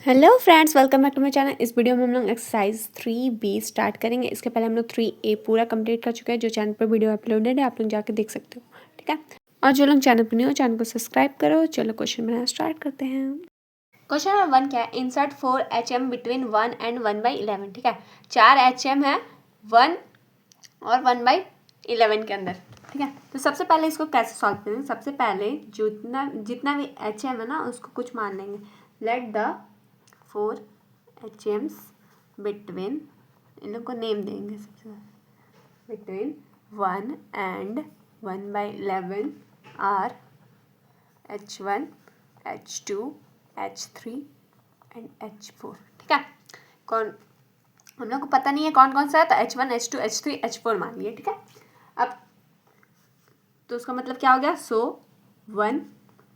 Hello friends, welcome back to my channel. इस video में हम लोग एक्सरसाइज 3B स्टार्ट करेंगे। इसके पहले हम लोग 3A पूरा कंप्लीट कर चुके हैं। जो चैनल पर वीडियो अपलोडेड है आप लोग जाके देख सकते हो, ठीक है। और जो लोग चैनल पर नहीं हो चैनल को सब्सक्राइब करो। चलो क्वेश्चन बनाना स्टार्ट करते हैं। क्वेश्चन नंबर 1 क्या है? इंसर्ट 4 HM बिटवीन 1 and 1/11, ठीक है। 4 HM है 1 और 1/11 के अंदर, ठीक है। तो सबसे पहले इसको कैसे सॉल्व करेंगे? सबसे पहले जितना भी HM है ना उसको कुछ मान लेंगे। लेट द 4 HMs बिटवीन, इन लोग को नेम देंगे सबसे पहले, between 1 and 1/11 are H1, H2, H3 and H4, ठीक है। कौन हम लोग को पता नहीं है कौन कौन सा है, तो H1, H2, H3, H4 मान लिए, ठीक है। अब तो उसका मतलब क्या हो गया? सो 1,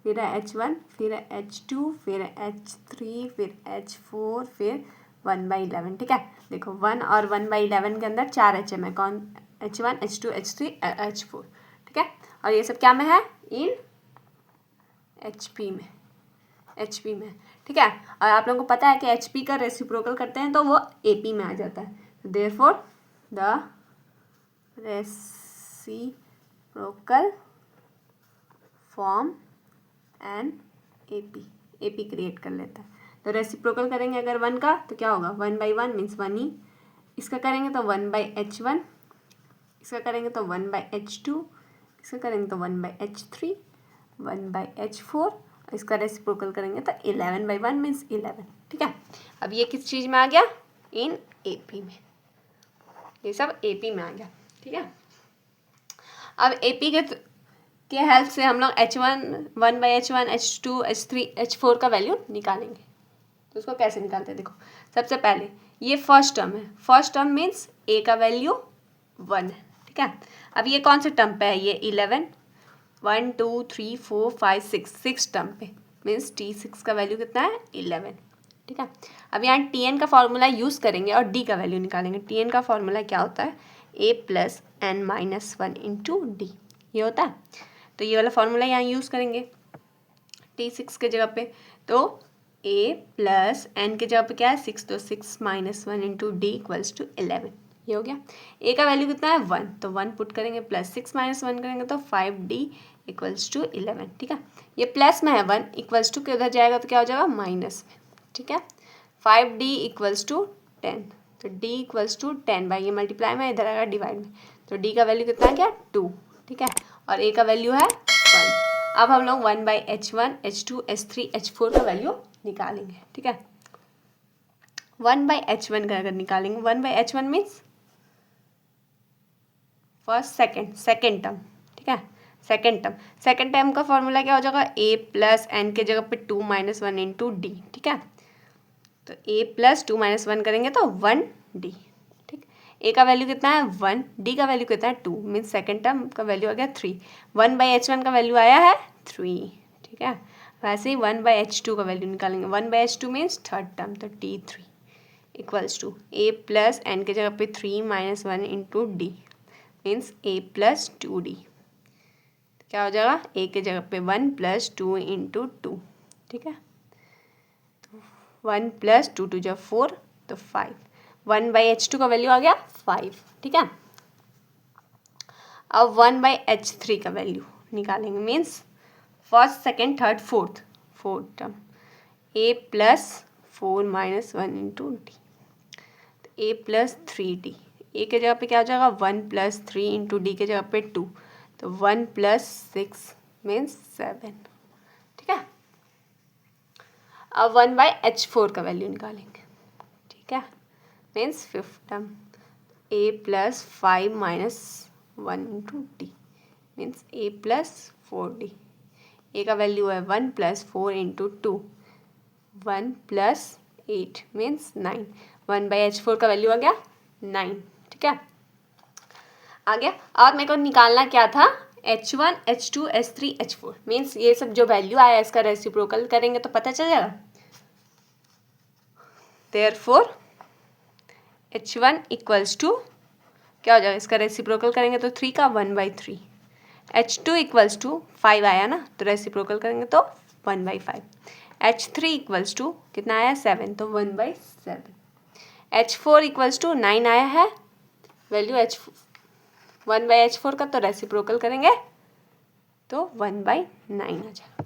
फिर है H1, फिर है H2, फिर है H3, फिर H4, फिर 1/11, ठीक है। देखो 1 और 1/11 के अंदर 4 HM है। कौन? H1, H2, H3, H4, ठीक है। और ये सब क्या में है? इन HP में, HP में, ठीक है। और आप लोगों को पता है कि HP का रेसिप्रोकल करते हैं तो वो AP में आ जाता है। Therefore the reciprocal form and AP create कर लेता है। तो रेसिप्रोकल करेंगे अगर 1 का तो क्या होगा? 1/1 मीन्स 1 ही। इसका करेंगे तो 1/H1, इसका करेंगे तो 1/H2, इसका करेंगे तो 1/H3, 1/H4, इसका रेसिप्रोकल करेंगे तो 11/1 मीन्स 11, ठीक है। अब ये किस चीज़ में आ गया? इन AP में, ये सब AP में आ गया, ठीक है। अब AP के हेल्प से हम लोग H1, 1/H1, H2, H3, H4 का वैल्यू निकालेंगे। तो उसको कैसे निकालते हैं? देखो सबसे पहले ये फर्स्ट टर्म है। फर्स्ट टर्म मीन्स A का वैल्यू 1 है, ठीक है। अब ये कौन से टर्म पे है? ये 11, 1 2 3 4 5 6 टर्म पे, मीन्स T6 का वैल्यू कितना है? 11, ठीक है। अब यहाँ Tn का फॉर्मूला यूज़ करेंगे और D का वैल्यू निकालेंगे। Tn का फॉर्मूला क्या होता है? A + n-1 × D, ये होता है। तो ये वाला फॉर्मूला यहाँ यूज़ करेंगे T6 के जगह पे। तो A + n के जगह पे क्या है? 6, तो 6 - 1 × D = 11, ये हो गया। A का वैल्यू कितना है? 1, तो 1 पुट करेंगे, प्लस 6 - 1 करेंगे तो 5D = 11, ठीक है। ये प्लस में है 1 इक्वल्स टू के उधर जाएगा तो क्या हो जाएगा? माइनस में, ठीक है। 5D = 10, तो D = 10 बाई, ये मल्टीप्लाई में, इधर आएगा डिवाइड में, तो D का वैल्यू कितना है? क्या? 2, ठीक है। और A का वैल्यू है 1। अब हम लोग 1/H1, H2, H3, H4 का वैल्यू निकालेंगे, ठीक है। 1/H1 का अगर निकालेंगे, 1/H1 means first second term, ठीक है। सेकेंड टर्म का फॉर्मूला क्या हो जाएगा? A + n के जगह पे 2 - 1 × D, ठीक है। तो A + 2 - 1 करेंगे तो 1D, ठीक। A का वैल्यू कितना है? 1, D का वैल्यू कितना है? 2, मीन्स सेकेंड टर्म का वैल्यू आ गया 3। 1/H1 का वैल्यू आया है 3, ठीक है। वैसे ही 1/H2 का वैल्यू निकालेंगे। 1/H2 मीन्स थर्ड टर्म, तो T3 = A + n के जगह पे 3 - 1 × D, मीन्स A + 2D, क्या हो जाएगा? A के जगह पे 1 + 2 × 2, ठीक है। 1 + 2 = 4, तो 5। 1/H2 का वैल्यू आ गया 5, ठीक है। अब 1/H3 का वैल्यू निकालेंगे, means first second third fourth term. A + 4 - 1 × D, तो A + 3D, A के जगह पे क्या हो जाएगा? 1 + 3 × D के जगह पे 2, तो 1 + 6 मीन्स 7, ठीक है। अब 1/H4 का वैल्यू निकालेंगे, ठीक है, means fifth term. A + 5 - 1 × D, means A + 4D। A का वैल्यू है 1 + 4 × 2, 1 + 8 मीन्स 9। 1/H4 का वैल्यू आ गया 9, ठीक है। आ गया। और मेरे को निकालना क्या था? H1, H2, H3, H4, means ये सब जो वैल्यू आया इसका रेसिप्रोकल करेंगे तो पता चल जाएगा। देयरफॉर H1 = क्या हो जाएगा? इसका रेसिप्रोकल करेंगे तो 3 का 1/3। H2 = 5 आया ना, तो रेसिप्रोकल करेंगे तो 1/5। H3 इक्वल्स टू कितना आया 7, तो 1/7। H4 इक्वल्स टू 9 आया है, वैल्यू 1/H4 का, तो रेसिप्रोकल करेंगे तो 1/9 आ जाएगा।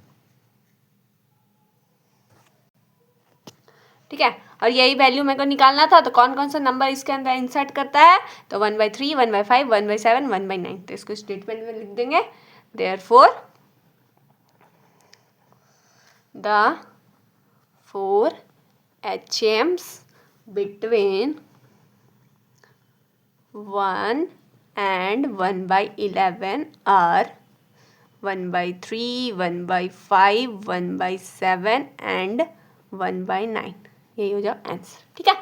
ठीक है, और यही वैल्यू मेरे को निकालना था, तो कौन कौन सा नंबर इसके अंदर इंसर्ट करता है, तो 1/3, 1/5, 1/7, 1/9, तो इसको स्टेटमेंट में लिख देंगे। Therefore the 4 HMs between 1 and 1/11 are 1/3, 1/5, 1/7 and 1/9। यही हो जाओ आंसर। ठीक है,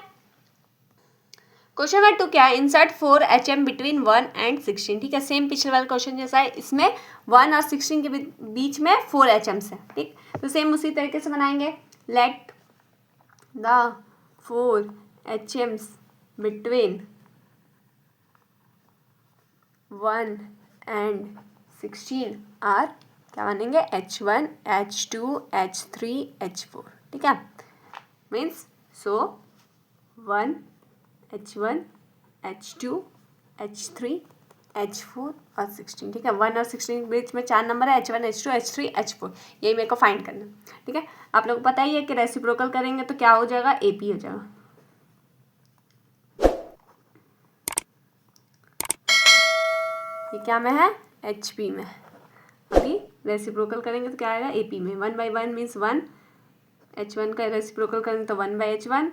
क्वेश्चन नंबर 2 क्या है, इंसर्ट 4 HM बिटवीन 1 and 16। ठीक है, सेम पिछले वाले क्वेश्चन जैसा है, इसमें 1 और 16 के बीच में 4 HMs है। ठीक, तो सेम उसी तरीके से बनाएंगे। Let the 4 HMs between 1 and 16 are, क्या बनेंगे, H1, H2, H3, H4। ठीक है, means so 1 H1, H2, H3, H4 और 16। ठीक है, 1 और 16 के बीच में 4 नंबर है, H1, H2, H3, H4, यही मेरे को फाइंड करना है। ठीक है, आप लोग को पता ही है कि रेसिप्रोकल करेंगे तो क्या हो जाएगा, AP हो जाएगा। ये क्या में है, HP में। अभी रेसिप्रोकल करेंगे तो क्या आएगा, AP में। 1/1 मीन्स 1, H1 का रेसिप्रोकल करेंगे तो 1/H1,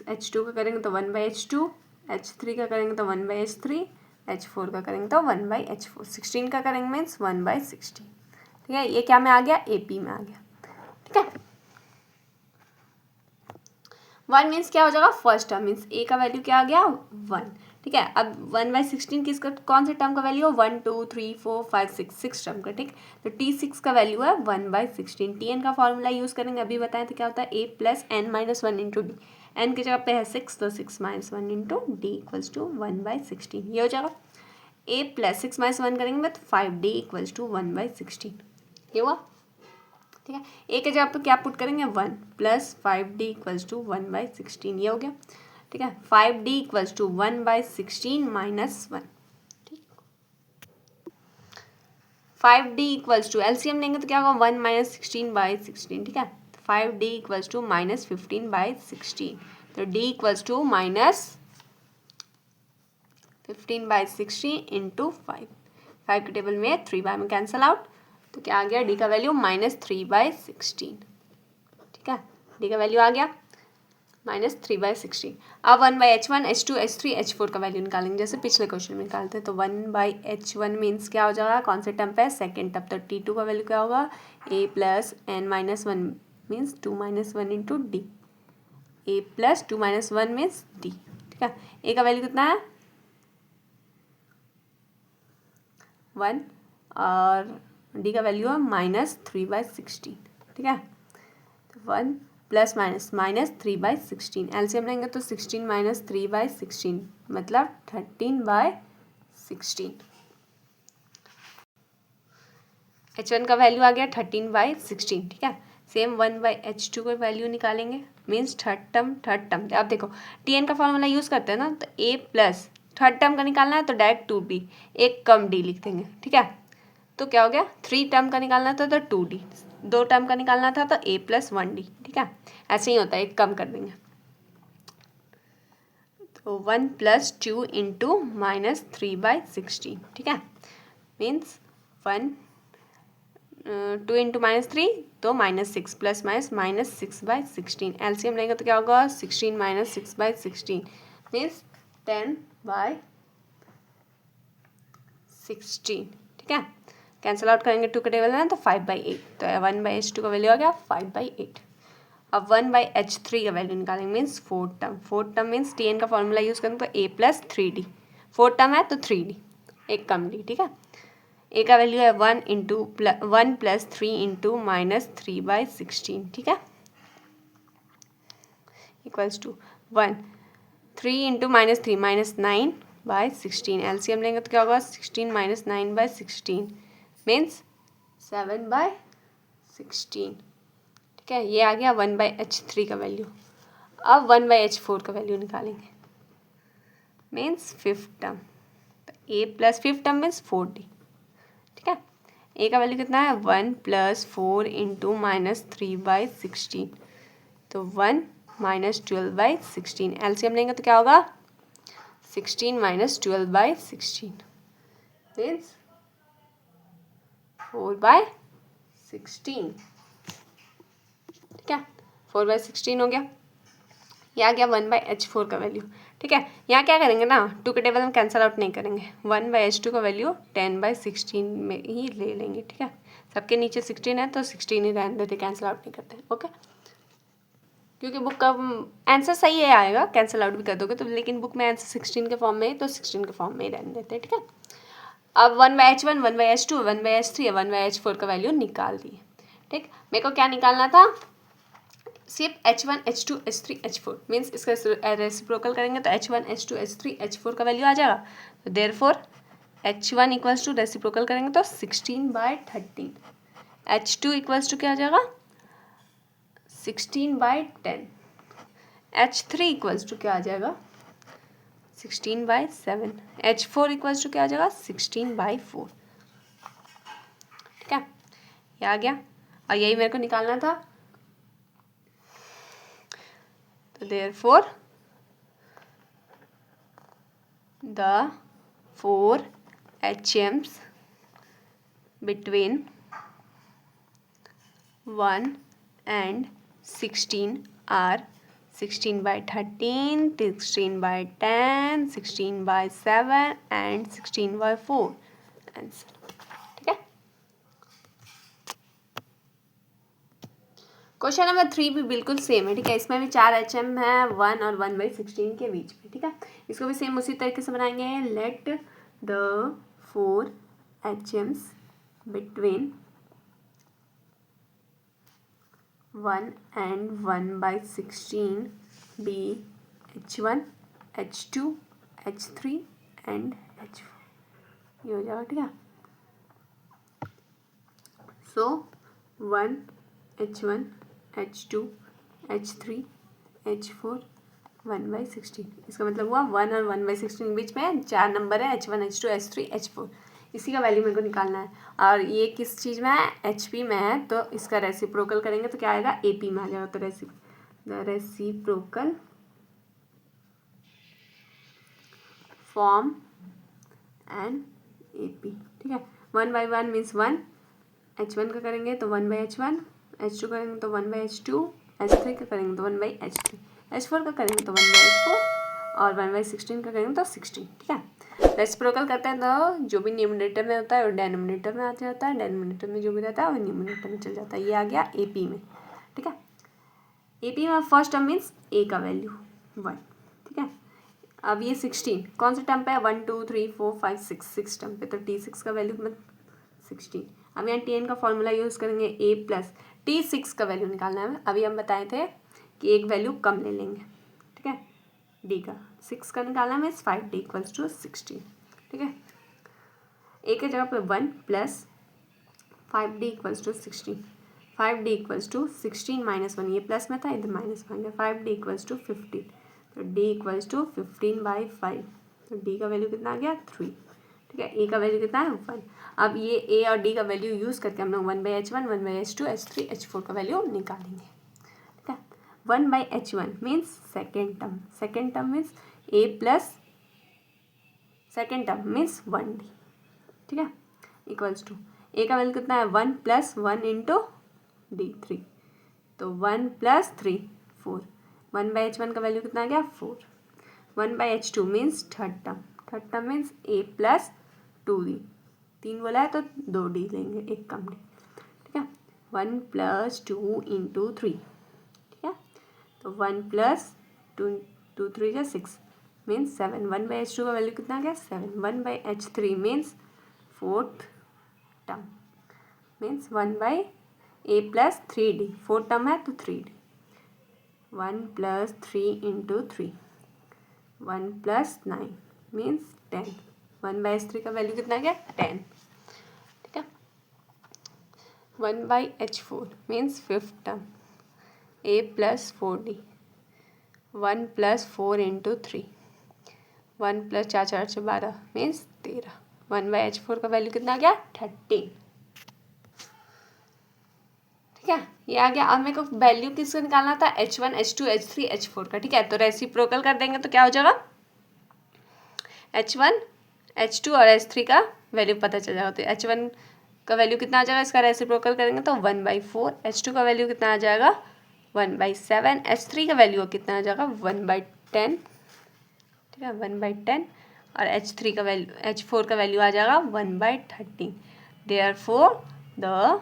H2 का करेंगे तो 1/H2, H3 का करेंगे तो 1/H3, H4 का करेंगे तो 1/H4, 16 का करेंगे मीन्स 1/16। ठीक है, ये क्या में आ गया, AP में आ गया। ठीक है, 1 मीन्स क्या हो जाएगा, फर्स्ट टर्म, मीन्स A का वैल्यू क्या आ गया, 1। ठीक है, अब 1/16 किसका, कौन से टर्म का वैल्यू है, 1 2 3 4 5 6, 6 टर्म का। ठीक, तो T6 का वैल्यू है 1/16। Tn का फॉर्मूला यूज़ करेंगे, अभी बताएं तो क्या होता है, A + n - 1 × D। n की जगह पे है 6, तो 6 - 1 × D = 1/16। ये हो जाएगा। A + 6 - 1 करेंगे तो 5D = 1/16। ये हुआ। ठीक है, A के जगह पे क्या पुट करेंगे, 1 + 5D = 1/16। ये हो गया। ठीक है, 5D = 1/16 - 1। ठीक, 5D = LCM लेंगे तो क्या होगा, 1 - 16/16। ठीक है, 5D = -15/16, तो D = -15/16 × 5। 5 के टेबल में 3 बार में कैंसल आउट, तो क्या आ गया, D का वैल्यू -3/16। ठीक है, D का वैल्यू आ गया -3/16। अब 1/H1, H2, H3, H4 का वैल्यू निकालेंगे, जैसे पिछले क्वेश्चन में निकालते हैं। तो 1/H1 मीन्स क्या हो जाएगा, कौन से टर्म पे, सेकेंड टर्म, तो T2 का वैल्यू क्या होगा, A + n - 1 means 2 - 1 × D। A + 2 - 1 means D। ठीक है, A का वैल्यू कितना है, 1, और D का वैल्यू है -3/16। ठीक है, तो 1 + -3/16, एलसीएम लेंगे तो 16 - 3/16 मतलब 13/16। H1 का वैल्यू आ गया 13/16। ठीक है, सेम 1/H2 का वैल्यू निकालेंगे, मीन्स थर्ड टर्म। अब देखो Tn का फॉर्मूला यूज़ करते हैं ना, तो A + थर्ड टर्म का निकालना है तो डायरेक्ट 2D, एक कम D लिख देंगे। ठीक है, तो क्या हो गया, 3 टर्म का निकालना था तो 2D, 2 टर्म का निकालना था तो A + 1D। ठीक है, ऐसे ही होता है, एक कम कर देंगे, तो 1 + 2 × -3/16। ठीक है, मीन्स 1 2 × -3 तो -6 + -6/16। एलसीएम लेंगे तो क्या होगा, 16 - 6/16 मीन्स 10/16। ठीक है, कैंसिल आउट करेंगे 2 के टेबल में तो 5/8, तो 1/H2 का वैल्यू आ गया 5/8। अब 1/H3 का वैल्यू निकालेंगे, means fourth term means Tn का फॉर्मूला यूज़ करेंगे तो A + 3D, फोर्थ टर्म है तो 3D, एक कम D। ठीक है, A का वैल्यू है 1 + 3 × -3/16। ठीक है, = 1 3 × -3 -9/16। एलसीएम लेंगे तो क्या होगा, 16 - 9/16 मीन्स 7/16। ठीक ठीक है, ये आ गया 1/H3 का वैल्यू। अब 1/H4 का वैल्यू निकालेंगे, means fifth term. A plus fifth term means 4D। ठीक है, ए का वैल्यू कितना है 1 + 4 × -3/16, तो 1 - 12/16। एलसीएम लेंगे तो क्या होगा 16 - 12/16 मीन्स 4/16। ठीक है, 4/16 हो गया। ये आ गया 1/H4 का वैल्यू। ठीक है, यहाँ क्या करेंगे ना, 2 के टेबल में कैंसिल आउट नहीं करेंगे, 1/H2 का वैल्यू 10/16 में ही ले लेंगे। ठीक है, सबके नीचे 16 है तो 16 ही रहने देते, कैंसिल आउट नहीं करते। ओके, क्योंकि बुक का आंसर सही है आएगा, कैंसिल आउट भी कर दोगे तो, लेकिन बुक में आंसर 16 के फॉर्म में है तो 16 के फॉर्म में ही रहने देते हैं। ठीक है, अब 1/H1, 1/H2, 1/H3, 1/H4 का वैल्यू निकाल दिए। ठीक, मेरे को क्या निकालना था, सिर्फ H1, H2, H3, H4 means इसका रेसिप्रोकल करेंगे तो H1, H2, H3, H4 का वैल्यू आ जाएगा। तो therefore H1 equals to reciprocal करेंगे तो 16/13, H2 इक्वल्स टू क्या आ जाएगा 16/10, H3 इक्वल्स टू क्या आ जाएगा 16/7, H4 इक्वल्स टू क्या आ जाएगा 16/4। ठीक है, ये आ गया और यही मेरे को निकालना था। तो therefore the 4 HMs between 1 and 16 are 16/13, 16/10, 16/7 and 16/4 answer. ठीक है, क्वेश्चन नंबर 3 भी बिल्कुल सेम है। ठीक है, इसमें भी 4 HM है 1 और 1/16 के बीच में। ठीक है, इसको भी सेम उसी तरीके से बनाएंगे। Let the 4 HMs between 1 and 1/16 be H1, H2, H3 and H4। ये हो जाएगा। ठीक है, सो 1 H1, H2, H3, H4, 1/16। इसका मतलब हुआ 1 और 1/16 के बीच में 4 नंबर है H1, H2, H3, H4। इसी का वैल्यू मेरे को निकालना है और ये किस चीज़ में है HP में है, तो इसका रेसिप्रोकल करेंगे तो क्या आएगा AP में आ जाएगा। तो रेसिप्रोकल फॉर्म एंड AP। ठीक है, 1/1 मीन्स 1, H1 का करेंगे तो 1/H1, H2 करेंगे तो 1/H2, H3 का करेंगे तो 1/H3, H4 का करेंगे तो 1/H4 और 1/16 का करेंगे तो 16। ठीक है, रेसिप्रोकल करते हैं तो जो भी न्यूमरेटर में होता है वो डेनोमिनेटर में आ जाता है, डेनोमिनेटर में जो भी रहता है वो न्यूमरेटर में चल जाता है। ये आ गया AP में। ठीक है, AP में फर्स्ट टर्म मीन्स A का वैल्यू 1। ठीक है, अब ये 16 कौन से टर्म पे है 1 2 3 4 5 6 टर्म पे, तो T6 का वैल्यू मतलब 16। अब यहाँ Tn का फॉर्मूला यूज़ करेंगे A प्लस T6 का वैल्यू निकालना है। अभी हम बताए थे कि एक वैल्यू कम ले लेंगे। ठीक है, D का 6 का निकालना है मीन्स 5D इक्वल्स टू 16। ठीक है, A के जगह पे 1 plus 5D equals to 16, 5D equals to 16 - 1, ये प्लस में था इधर माइनस में गया, 5D इक्वल्स टू 15, तो D इक्वल्स टू 15/5, तो D का वैल्यू कितना आ गया 3। ठीक है, A का वैल्यू कितना है 1। अब ये A और D का वैल्यू यूज़ करके हम लोग 1/H1, 1/H2, H3, H4 का वैल्यू निकालेंगे। ठीक है, 1/H1 means second term means A plus second term means 1D। ठीक है, इक्वल्स टू A का वैल्यू कितना है 1 + 1 × D 3, तो 1 + 3 4, 1/H1 का वैल्यू कितना आ गया 4, 1/H2 means third term means A plus 2D, 3 बोला है तो 2D लेंगे, एक कम D। ठीक है, 1 + 2 × 3। ठीक है, तो 1 + 2 2 3 = 6 मीन्स 7, 1/H2 का वैल्यू कितना आ गया 7, 1/H3 means fourth term means 1/A plus 3D, fourth term है तो 3D, 1 + 3 × 3, 1 + 9 मीन्स 10, 1/H3 का वैल्यू कितना गया 10। ठीक है, 1/H4 means fifth term, a plus 4d, 1 plus 4 into 3, 1 plus 4 4 से 12 मीन्स 13, 1/H4 का वैल्यू कितना आ गया 13। ठीक है, ये आ गया। और मेरे को वैल्यू किसका निकालना था, H1 H2 H3 H4 का। ठीक है, तो रेसिप्रोकल कर देंगे तो क्या हो जाएगा, H1 H2 और H3 का वैल्यू पता चल जाएगा। तो H1 का वैल्यू कितना आ जाएगा, इसका रेसिप्रोकल करेंगे तो 1/4, H2 का वैल्यू कितना आ जाएगा 1/7, H3 का वैल्यू कितना आ जाएगा 1/10। ठीक है, 1/10, और H3 का वैल्यू H4 का वैल्यू आ जाएगा 1/13। Therefore the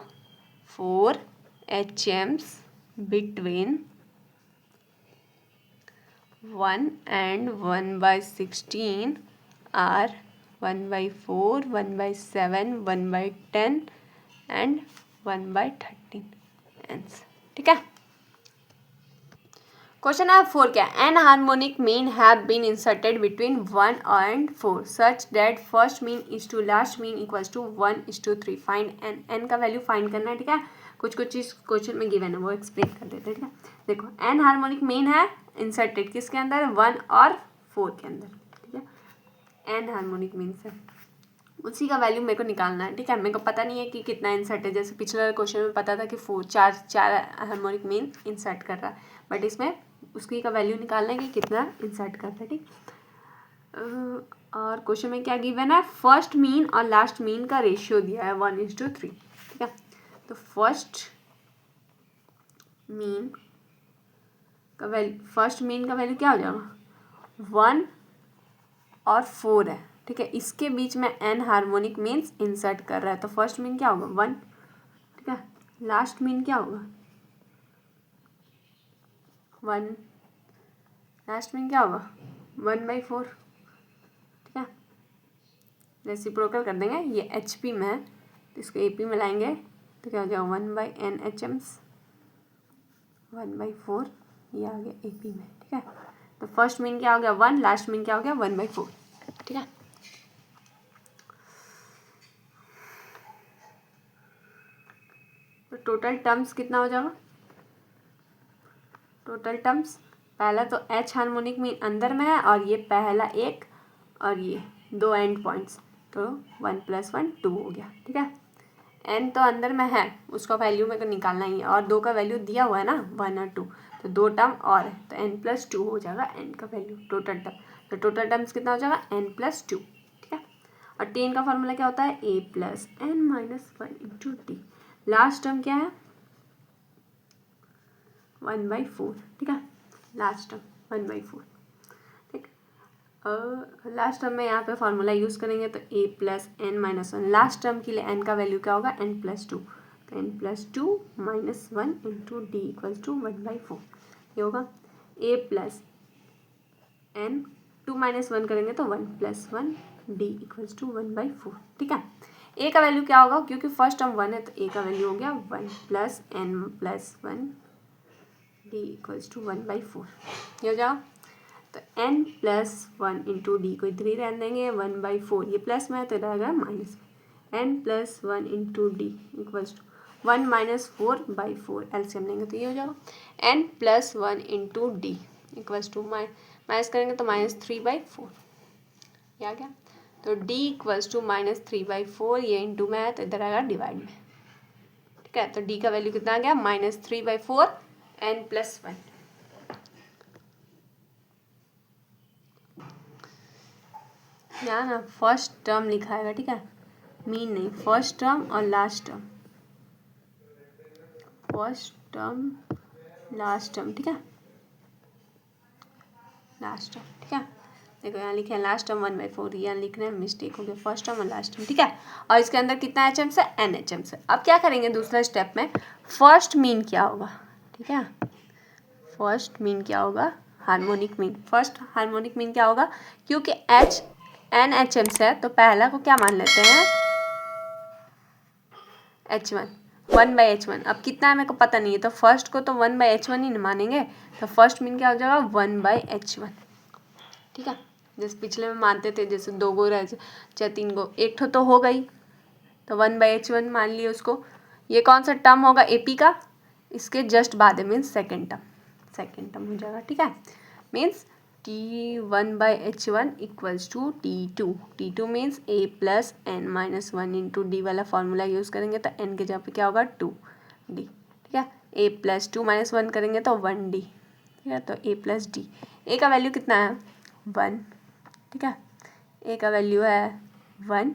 4 HMs between 1 and 1/16 are 1/4, 1/7, 1/10 and 1/13 answer. ठीक है, क्वेश्चन नंबर 4 क्या है, n harmonic mean have been inserted between 1 and 4 such that first mean is to last mean equals to 1:3। Find n, n का value find करना है। ठीक है, कुछ चीज़ क्वेश्चन में गिवन है वो एक्सप्लेन कर देते हैं। ठीक है, देखो एन हार्मोनिक मीन है इंसर्टेड किसके अंदर, 1 और 4 के अंदर। ठीक है, एन हार्मोनिक मीन्स है, उसी का वैल्यू मेरे को निकालना है। ठीक है, मेरे को पता नहीं है कि कितना इंसर्ट है, जैसे पिछले क्वेश्चन में पता था कि 4 हार्मोनिक मीन इंसर्ट कर रहा है, बट इसमें उसकी का वैल्यू निकालना है कि कितना इंसर्ट कर रहा है। ठीक, और क्वेश्चन में क्या गिवन है, फर्स्ट मीन और लास्ट मीन का रेशियो दिया है 1:3। ठीक है, तो फर्स्ट मीन का वैल्यू क्या हो जाएगा 1 और 4 है। ठीक है, इसके बीच में एन हार्मोनिक मीन्स इंसर्ट कर रहा है, तो फर्स्ट मीन क्या होगा 1। ठीक है, लास्ट मीन क्या होगा 1, लास्ट मीन क्या होगा 1/4। ठीक है, रेसिप्रोकल कर देंगे, ये HP में है तो इसको AP में लाएंगे तो क्या हो जाएगा 1/n HMs 1/4, ये आ गया AP में। ठीक है, तो फर्स्ट मीन क्या हो गया 1, लास्ट मीन क्या हो गया 1/4। ठीक है, तो टोटल टर्म्स कितना हो जाएगा, टोटल टर्म्स पहला तो H हार्मोनिक मीन अंदर में है और ये पहला एक और ये 2 एंड पॉइंट्स, तो 1 + 1 2 हो गया। ठीक है, n तो अंदर में है, उसका वैल्यू मेरे को निकालना ही है, और 2 का वैल्यू दिया हुआ है ना 1 और 2, तो 2 टर्म और है तो n + 2 हो जाएगा n का वैल्यू टोटल टर्म। तो टोटल टर्म्स कितना हो जाएगा n + 2। ठीक है, और टेन का फॉर्मूला क्या होता है a + n - 1 × t। Last term क्या है 1/4। ठीक है, लास्ट टर्म 1/4। ठीक, लास्ट टर्म में यहाँ पे फॉर्मूला यूज़ करेंगे तो a + n - 1, लास्ट टर्म के लिए n का वैल्यू क्या होगा n + 2, तो n + 2 - 1 × d = 1/4। ये होगा a + n 2 - 1 करेंगे तो 1 + 1 d = 1/4। ठीक है, a का वैल्यू क्या होगा, क्योंकि फर्स्ट टर्म 1 है तो a का वैल्यू हो गया 1 + n + 1 d = 1/4। ये हो जाओ, तो n + 1 × d को इधर ही रहने देंगे, 1/4 ये प्लस में है तो रहेगा माइनस में, n + 1 × d = 1 - 4/4 एलसीएम लेंगे तो ये हो जाएगा n + 1 × d = माइनस करेंगे तो -3/4, ये आ गया। तो d = -3/4, ये इंटू में है तो इधर आएगा डिवाइड में। ठीक है, तो d का वैल्यू कितना आ गया -3/4 n + 1। यहाँ ना फर्स्ट टर्म लिखा है। ठीक है, मीन नहीं, फर्स्ट टर्म और last term, first term last term. ठीक है, लास्ट टर्म। ठीक है, देखो यहाँ लिखे हैं लास्ट टर्म 1/4, यहाँ लिखने में मिस्टेक हो गया, फर्स्ट टर्म और लास्ट टर्म। ठीक है, और इसके अंदर कितना HMs है n HMs है। अब क्या करेंगे दूसरा स्टेप में, फर्स्ट मीन क्या होगा। ठीक है, फर्स्ट मीन क्या होगा harmonic mean, first harmonic mean क्या होगा, क्योंकि n HMs है तो पहला को क्या मान लेते हैं H1 1/H1। अब कितना है मेरे को पता नहीं है, तो फर्स्ट को तो 1/H1 ही मानेंगे, तो फर्स्ट मीन क्या हो जाएगा 1/H1। ठीक है, जैसे पिछले में मानते थे, जैसे 2 गो रह चाहे 3 गो, एक तो हो गई तो 1/H1 मान लिए उसको। ये कौन सा टर्म होगा AP का, इसके जस्ट बाद है, मीन्स सेकेंड टर्म हो जाएगा, ठीक है। Means T1/H1 equals to T2 means A plus n minus 1 into d वाला फॉर्मूला यूज़ करेंगे तो n के जगह पे क्या होगा 2D, ठीक है। A प्लस 2 माइनस 1 करेंगे तो 1D, ठीक है। तो A प्लस डी, ए का वैल्यू कितना है 1, ठीक है। ए का वैल्यू है 1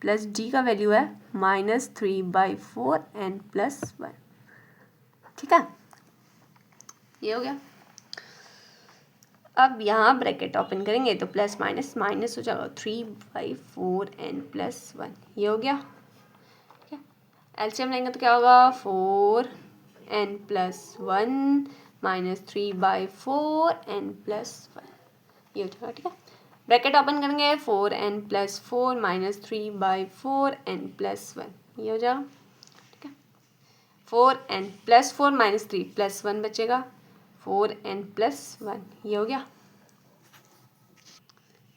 प्लस डी का वैल्यू है -3/4 n प्लस 1, ठीक है। ये हो गया। अब यहाँ ब्रैकेट ओपन करेंगे तो प्लस माइनस माइनस हो जाएगा 3/4 n प्लस 1, ये हो गया, ठीक है। एलसीएम लेंगे तो क्या होगा 4n plus 1 minus 3/4 n plus 1, ये हो जाएगा, ठीक है। ब्रैकेट ओपन करेंगे 4n plus 4 minus 3/4 n plus 1, ये हो जाएगा, ठीक है। 4n प्लस 4 माइनस 3 प्लस 1 बचेगा 4n प्लस 1, ये हो गया।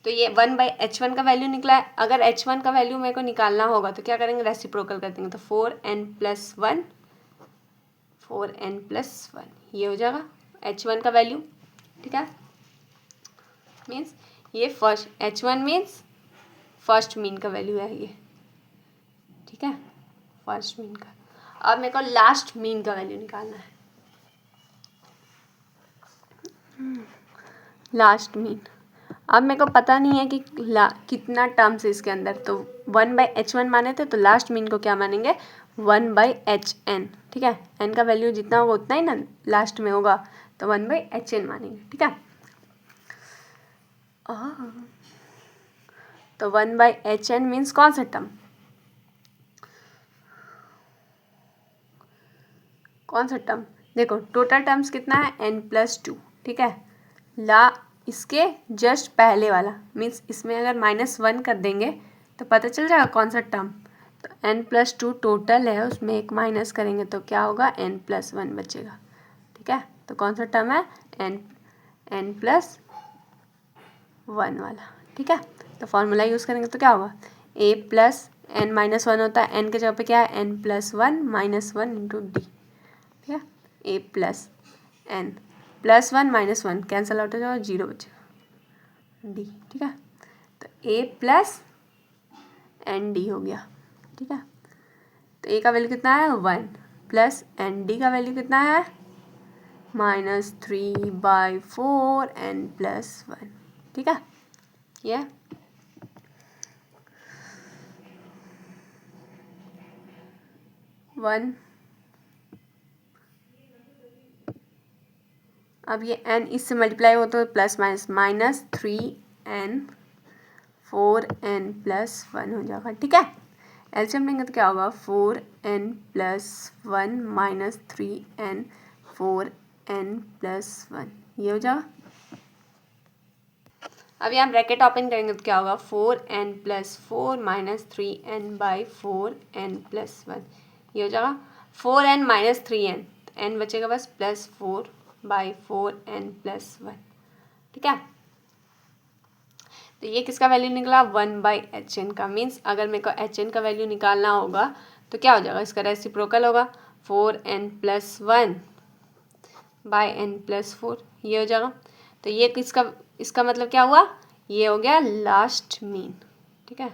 तो ये 1/H1 का वैल्यू निकला है। अगर H1 का वैल्यू मेरे को निकालना होगा तो क्या करेंगे, रेसिप्रोकल कर देंगे, तो 4n प्लस 1 ये हो जाएगा H1 का वैल्यू, ठीक है। मीन्स ये first H1 means first mean का वैल्यू है ये, ठीक है, फर्स्ट मीन का। अब मेरे को लास्ट मीन का वैल्यू निकालना है, लास्ट मीन। अब मेरे को पता नहीं है कि कितना टर्म्स है इसके अंदर, तो 1/H1 माने थे तो लास्ट मीन को क्या मानेंगे 1/HN, ठीक है। n का वैल्यू जितना होगा उतना ही ना लास्ट में होगा, तो 1/HN मानेंगे, ठीक है। तो 1/HN मीन्स कौन सा टर्म, कौन सा टर्म, देखो टोटल टर्म्स कितना है n प्लस 2, ठीक है। इसके जस्ट पहले वाला मीन्स इसमें अगर -1 कर देंगे तो पता चल जाएगा कौन सा टर्म। तो n प्लस 2 टोटल है, उसमें एक माइनस करेंगे तो क्या होगा n प्लस 1 बचेगा, ठीक है। तो कौन सा टर्म है n प्लस 1 वाला, ठीक है। तो फॉर्मूला यूज़ करेंगे तो क्या होगा a प्लस n माइनस 1 होता है, n के जगह पे क्या है n plus 1 minus 1 into D, ठीक है। a plus n plus 1 minus 1 cancel out हो जाएगा, 0 बचेगा डी, ठीक है। तो a प्लस एन डी हो गया, ठीक है। तो a का वैल्यू कितना है 1 प्लस एन डी का वैल्यू कितना है -3/4 n प्लस 1, ठीक है। ये 1, अब ये n इससे मल्टीप्लाई हो तो प्लस माइनस -3n/4n प्लस 1 हो जाएगा, ठीक है। एलसीएम लेंगे तो क्या होगा 4n plus 1 minus 3n/4n plus 1, ये हो जाएगा। अब यहाँ ब्रैकेट ओपन करेंगे तो क्या होगा 4n plus 4 minus 3n/4n plus 1, ये हो जाएगा 4n माइनस 3n, n बचेगा बस प्लस 4/4n प्लस 1, ठीक है। तो ये किसका वैल्यू निकला 1/HN का, मीन्स अगर मेरे को HN का वैल्यू निकालना होगा तो क्या हो जाएगा, इसका रेसिप्रोकल होगा 4n प्लस 1/n प्लस 4, ये हो जाएगा। तो ये इसका मतलब क्या हुआ, ये हो गया लास्ट मीन, ठीक है।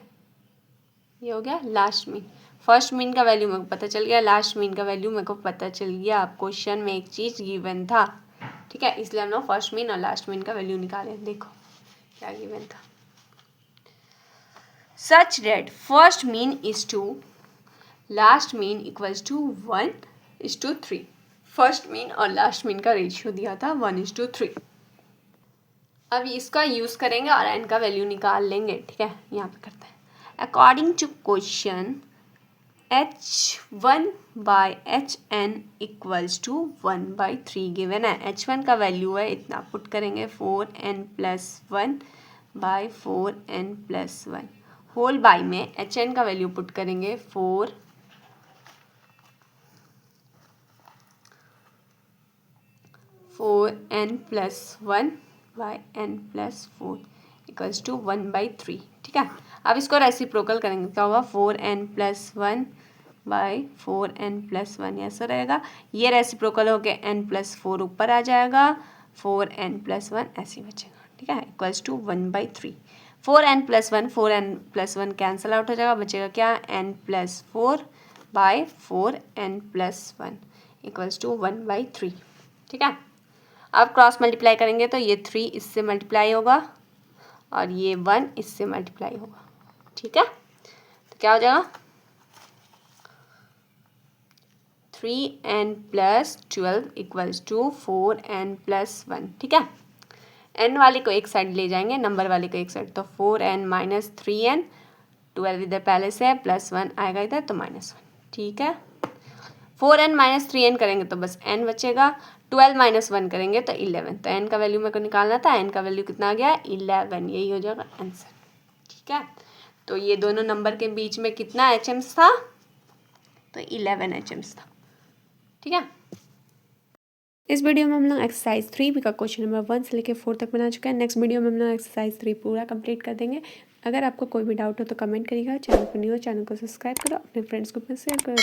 ये हो गया लास्ट मीन। फर्स्ट मीन का वैल्यू मेरे को पता चल गया, लास्ट मीन का वैल्यू मेरे को पता चल गया। अब क्वेश्चन में एक चीज़ गिवन था, ठीक है, इसलिए हम लोग फर्स्ट मीन और लास्ट मीन का वैल्यू निकाले। देखो क्या गिवन था, such that first mean is 2, last mean equals to 1:3। First mean और लास्ट मीन का रेशियो दिया था 1:3। अब इसका यूज़ करेंगे और n का वैल्यू निकाल लेंगे, ठीक है। यहाँ पे करते हैं according to question H1/HN equals to 1/3 given है। H1 का वैल्यू है इतना, पुट करेंगे 4n plus 1/4n plus 1 whole by में HN का वैल्यू पुट करेंगे 4n plus 1/n plus 4 equals to 1/3, ठीक है। अब इसको रेसिप्रोकल करेंगे, क्या होगा 4n प्लस 1 बाई 4n+1 ऐसा रहेगा। ये रेसिप्रोकल होके n+4 ऊपर आ जाएगा, 4n+1 ऐसे ही बचेगा, ठीक है, equals to 1/3। 4n+1 cancel out हो जाएगा, बचेगा क्या, n+4/4n+1 इक्वल्स टू 1/3, ठीक है। अब क्रॉस मल्टीप्लाई करेंगे तो ये 3 इससे मल्टीप्लाई होगा और ये 1 इससे मल्टीप्लाई होगा, ठीक है। तो क्या हो जाएगा, 3n+12 इक्वल्स टू 4n+1, ठीक है। n वाले को एक साइड ले जाएंगे, नंबर वाले को एक साइड, तो 4n-3n, 12 इधर पहले से है, +1 आएगा इधर तो -1, ठीक है। 4n-3n करेंगे तो बस n बचेगा, 12 - 1 करेंगे तो 11, तो n का वैल्यू मेरे को निकालना था, n का वैल्यू कितना आ गया, 11, यही हो जाएगा आंसर, ठीक है। तो ये दोनों नंबर के बीच में कितना HMs था, तो 11 HMs था, ठीक है। इस वीडियो में हम लोग एक्सरसाइज 3 का क्वेश्चन नंबर 1 से लेकर 4 तक बना चुके हैं। नेक्स्ट वीडियो में हम लोग एक्सरसाइज 3 पूरा कंप्लीट कर देंगे। अगर आपको कोई भी डाउट हो तो कमेंट करिएगा, चैनल पर न्यू हो चैनल को सब्सक्राइब करो, अपने फ्रेंड्स को शेयर करो।